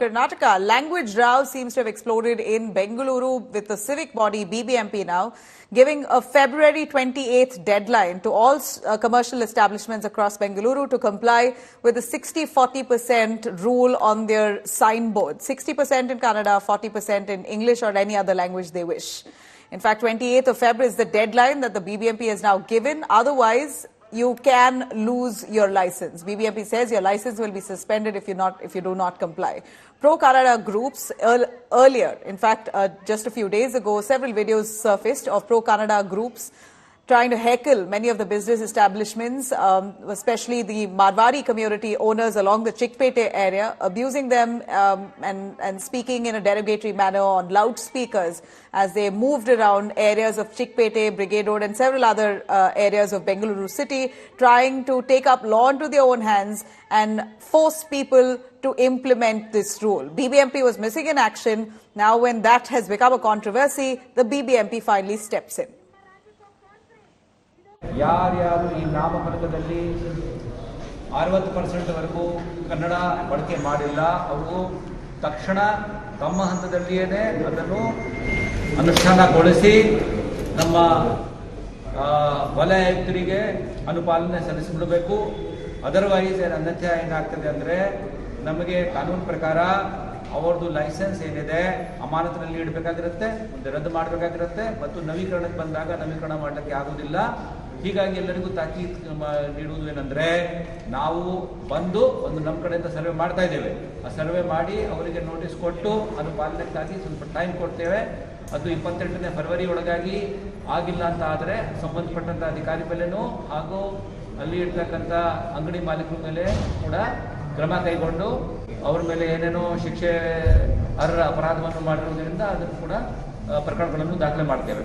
Karnataka, language row seems to have exploded in Bengaluru with the civic body BBMP now giving a February 28th deadline to all commercial establishments across Bengaluru to comply with the 60-40% rule on their signboard. 60% in Kannada, 40% in English or any other language they wish. In fact, 28th of February is the deadline that the BBMP has now given. Otherwise, you can lose your license. BBMP says your license will be suspended if you do not comply. Pro-Kannada groups earlier, in fact, just a few days ago, several videos surfaced of Pro-Kannada groups trying to heckle many of the business establishments, especially the Marwari community owners along the Chickpete area, abusing them and speaking in a derogatory manner on loudspeakers as they moved around areas of Chickpete, Brigade Road and several other areas of Bengaluru city, trying to take up law into their own hands and force people to implement this rule. BBMP was missing in action. Now when that has become a controversy, the BBMP finally steps in. ಯಾರ್ಯಾರು ಈ ನಾಮಫಲಕದಲ್ಲಿ 60% ವರೆಗೂ ಕನ್ನಡ ಬಳಕೆ ಮಾಡಿಲ್ಲ ಅವರು ತಕ್ಷಣ ತಮ್ಮ ಹಂತದಲ್ಲಿಯೇ ಅದನ್ನು ಅನುಷ್ಠಾನಗೊಳಿಸಿ ನಮ್ಮ ವಲಯ ಆಯುಕ್ತರಿಗೆ ಅನುಪಾಲನೆ ಸಲ್ಲಿಸಿಬಿಡಬೇಕು. ಅದರ್ವೈಸ್ ಅನ್ಯಥಾ ಏನಾಗ್ತದೆ ಅಂದರೆ ನಮಗೆ ಕಾನೂನು ಪ್ರಕಾರ ಅವರದು ಲೈಸೆನ್ಸ್ ಏನಿದೆ ಅಮಾನತಿನಲ್ಲಿ ಇಡಬೇಕಾಗಿರುತ್ತೆ, ಮುಂದೆ ರದ್ದು ಮಾಡಬೇಕಾಗಿರುತ್ತೆ ಮತ್ತು ನವೀಕರಣಕ್ಕೆ ಬಂದಾಗ ನವೀಕರಣ ಮಾಡಲಿಕ್ಕೆ ಆಗೋದಿಲ್ಲ. ಹೀಗಾಗಿ ಎಲ್ಲರಿಗೂ ತಾಕೀತ್ ನೀಡುವುದು ಏನಂದರೆ ನಾವು ಬಂದು ನಮ್ಮ ಕಡೆಯಿಂದ ಸರ್ವೆ ಮಾಡ್ತಾ ಇದ್ದೇವೆ. ಆ ಸರ್ವೆ ಮಾಡಿ ಅವರಿಗೆ ನೋಟಿಸ್ ಕೊಟ್ಟು ಅದು ಪಾಲನೆಗಾಗಿ ಸ್ವಲ್ಪ ಟೈಮ್ ಕೊಡ್ತೇವೆ. ಅದು 28ನೇ ಫೆಬ್ರವರಿ ಒಳಗಾಗಿ ಆಗಿಲ್ಲ ಅಂತ ಆದರೆ ಸಂಬಂಧಪಟ್ಟಂಥ ಅಧಿಕಾರಿ ಮೇಲೆನೂ ಹಾಗೂ ಅಲ್ಲಿ ಇರ್ತಕ್ಕಂಥ ಅಂಗಡಿ ಮಾಲೀಕರ ಮೇಲೆ ಕೂಡ ಕ್ರಮ ಕೈಗೊಂಡು ಅವ್ರ ಮೇಲೆ ಏನೇನೋ ಶಿಕ್ಷೆ ಅರ್ಹ ಅಪರಾಧವನ್ನು ಮಾಡಿರುವುದರಿಂದ ಅದನ್ನು ಕೂಡ ಪ್ರಕರಣಗಳನ್ನು ದಾಖಲೆ ಮಾಡ್ತೇವೆ.